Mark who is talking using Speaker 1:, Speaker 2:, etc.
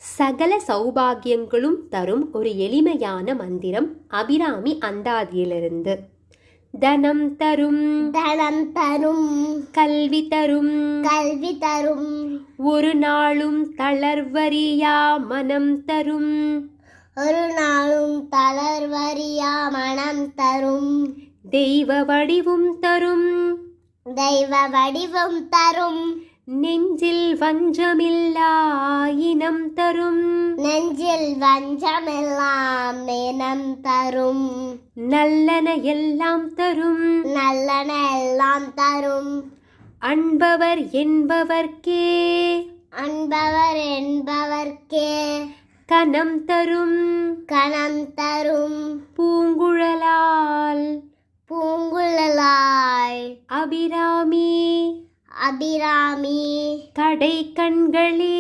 Speaker 1: சகல சௌபாகியங்களும் தரும் ஒரு எளிமையான மந்திரம் அபிராமி அந்தாதியிலிருந்து. தனம் தரும் கல்வி தரும் ஒரு நாளும் தளர்வறியா மனம் தரும் தெய்வ வடிவும் தரும் நெஞ்சில் வஞ்சமில்லா இனம் தரும் நல்லன எல்லாம் தரும் அன்பவர் என்பவர்க்கே கனம் தரும் பூங்குழலால் அபிராமி கடை கண்களே